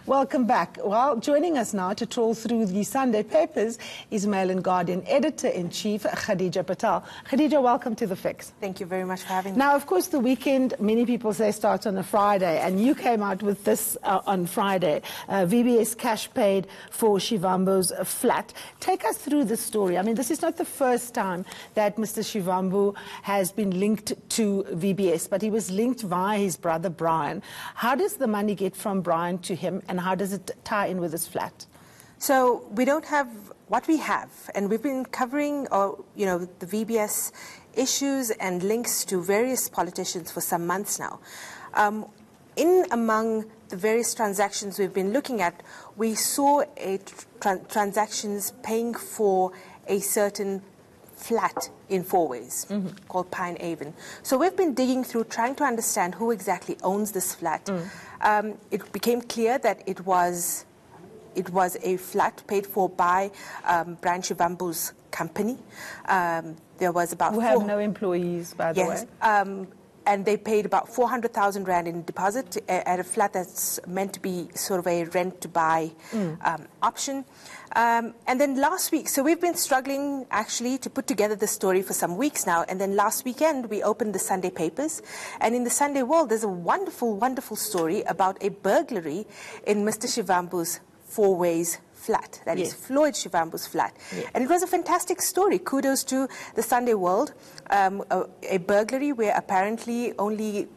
Welcome back. Well, joining us now to trawl through the Sunday papers is Mail and Guardian Editor-in-Chief, Khadija Patel. Khadija, welcome to The Fix. Thank you very much for having me. Now, of course, the weekend, many people say, starts on a Friday, and you came out with this on Friday. VBS cash paid for Shivambu's flat. Take us through the story. I mean, this is not the first time that Mr. Shivambu has been linked to VBS, but he was linked via his brother, Brian. How does the money get from Brian to him, and how does it tie in with his flat? So we don't have what we have, and we've been covering, the VBS issues and links to various politicians for some months now. In among the various transactions we've been looking at, we saw transactions paying for a certain flat in Fourways called Pine Avon. So we've been digging through, trying to understand who exactly owns this flat. It became clear that it was a flat paid for by Brian Shivambu's company. There was about who have no employees, by the way. And they paid about 400,000 Rand in deposit at a flat that's meant to be sort of a rent-to-buy option. And then last week, so we've been struggling actually to put together the story for some weeks now. And then last weekend, we opened the Sunday papers. And in the Sunday World, there's a wonderful, wonderful story about a burglary in Mr. Shivambu's Fourways flat. That is Floyd Shivambu's flat. And it was a fantastic story. Kudos to the Sunday World. A burglary where apparently only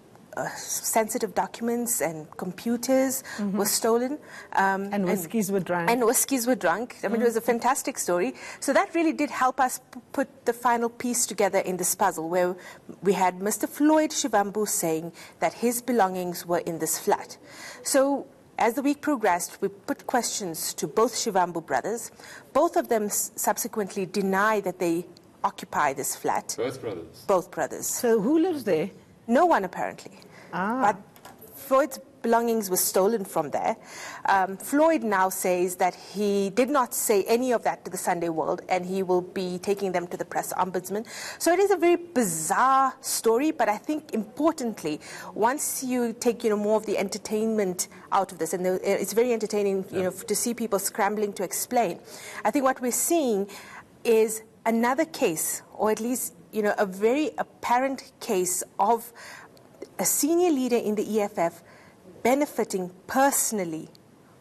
sensitive documents and computers were stolen. And whiskies were drunk. And whiskies were drunk. I mean, it was a fantastic story. So that really did help us put the final piece together in this puzzle, where we had Mr. Floyd Shivambu saying that his belongings were in this flat. So as the week progressed, we put questions to both Shivambu brothers. Both of them subsequently deny that they occupy this flat. Both brothers? Both brothers. So who lives there? No one, apparently. But Floyd's belongings were stolen from there. Floyd now says that he did not say any of that to the Sunday World, and he will be taking them to the press ombudsman. So it is a very bizarre story, but I think importantly, once you take more of the entertainment out of this, and it's very entertaining to see people scrambling to explain. I think what we're seeing is another case, or at least a very apparent case of a senior leader in the EFF benefiting personally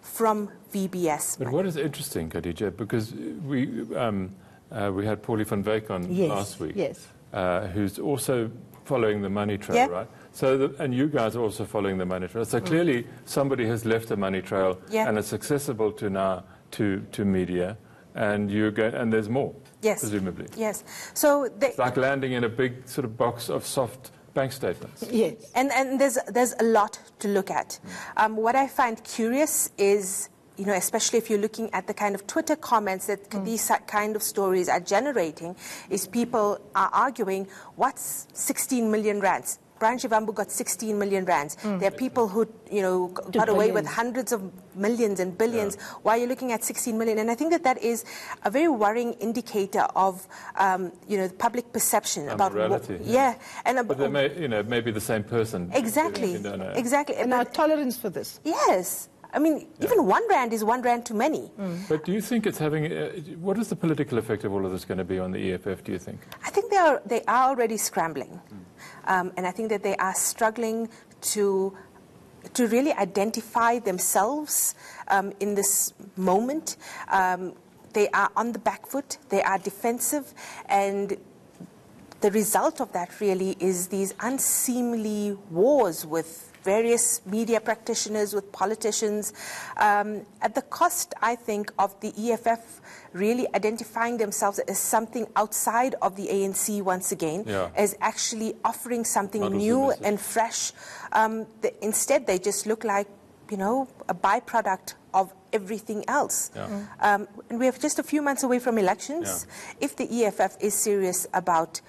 from VBS. But what is interesting, Khadija, because we had Paulie van Wyk on last week, who's also following the money trail, right? So, and you guys are also following the money trail. So clearly, somebody has left a money trail, and it's accessible to now to media, and and there's more, presumably. Yes. So it's like landing in a big sort of box of soft bank statements. Yes, and there's a lot to look at. What I find curious is, especially if you're looking at the kind of Twitter comments that these kind of stories are generating, is people are arguing, what's 16 million rands? Brian Shivambu got 16 million rands. There are people who, got away with hundreds of millions and billions. Why are you looking at 16 million? And I think that is a very worrying indicator of, the public perception about reality. But they may be the same person. Exactly. Exactly. And our tolerance for this. Yes. I mean, even 1 rand is 1 rand too many. But do you think it's having... what is the political effect of all of this going to be on the EFF, do you think? I think they are already scrambling. And I think that they are struggling to really identify themselves in this moment. They are on the back foot. They are defensive. And the result of that really is these unseemly wars with various media practitioners, with politicians, at the cost, I think, of the EFF really identifying themselves as something outside of the ANC once again, as actually offering something new and fresh. Instead, they just look like, a byproduct of everything else. And we have just a few months away from elections. If the EFF is serious about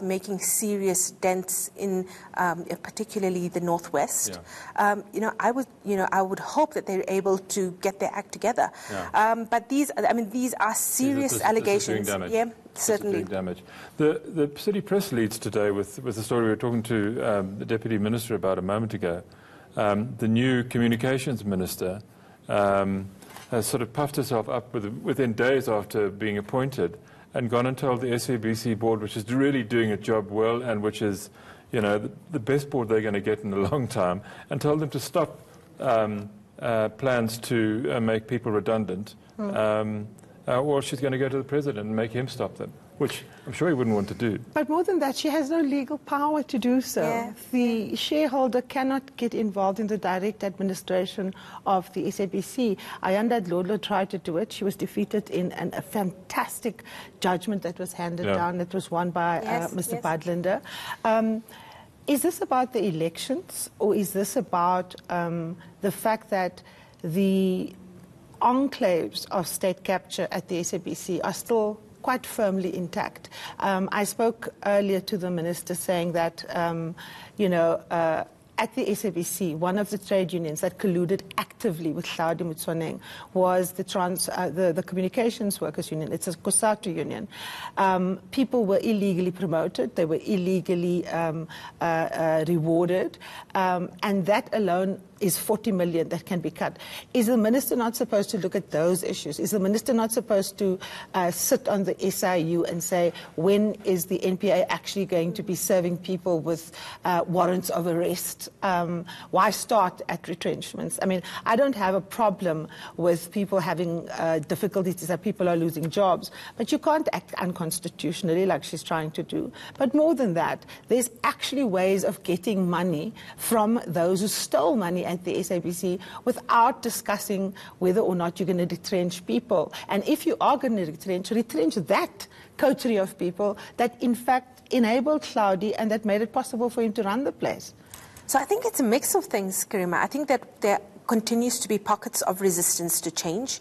making serious dents in particularly the Northwest, I would hope that they're able to get their act together. But these are serious allegations. Certainly. Damage. The City Press leads today with the story we were talking to the Deputy Minister about a moment ago. The new Communications Minister has sort of puffed herself up within days after being appointed and gone and told the SABC board, which is really doing its job well and which is, you know, the best board they're going to get in a long time, and told them to stop plans to make people redundant, or she's going to go to the president and make him stop them, which I'm sure he wouldn't want to do. But more than that, she has no legal power to do so. Yeah. The shareholder cannot get involved in the direct administration of the SABC. Ayanda Dlodlo tried to do it. She was defeated in a fantastic judgment that was handed down, that was won by Mr. Badlinder. Is this about the elections, or is this about the fact that the enclaves of state capture at the SABC are still quite firmly intact? I spoke earlier to the minister saying that, you know, at the SABC, one of the trade unions that colluded actively with Hlaudi Motsoeneng was the Communications Workers Union. It's a COSATU union. People were illegally promoted. They were illegally rewarded. And that alone is 40 million that can be cut. Is the minister not supposed to look at those issues? Is the minister not supposed to sit on the SIU and say, when is the NPA actually going to be serving people with warrants of arrest? Why start at retrenchments? I mean, I don't have a problem with people having difficulties, that people are losing jobs, but you can't act unconstitutionally like she's trying to do. But more than that, there's actually ways of getting money from those who stole money at the SABC without discussing whether or not you're going to retrench people. And if you are going to retrench that coterie of people that in fact enabled Hlaudi and that made it possible for him to run the place. So I think it's a mix of things, Karima. I think that there continues to be pockets of resistance to change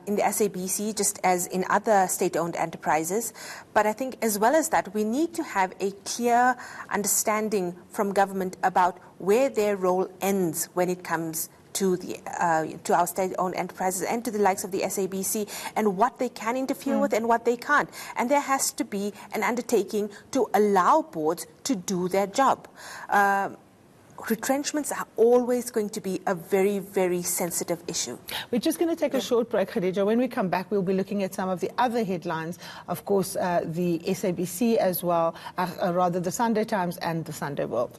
in the SABC, just as in other state-owned enterprises. But I think as well as that, we need to have a clear understanding from government about where their role ends when it comes to our state-owned enterprises and to the likes of the SABC, and what they can interfere with and what they can't. And there has to be an undertaking to allow boards to do their job. Retrenchments are always going to be a very, very sensitive issue. We're just going to take a short break, Khadija. When we come back, we'll be looking at some of the other headlines. Of course, the SABC as well, rather the Sunday Times and the Sunday World.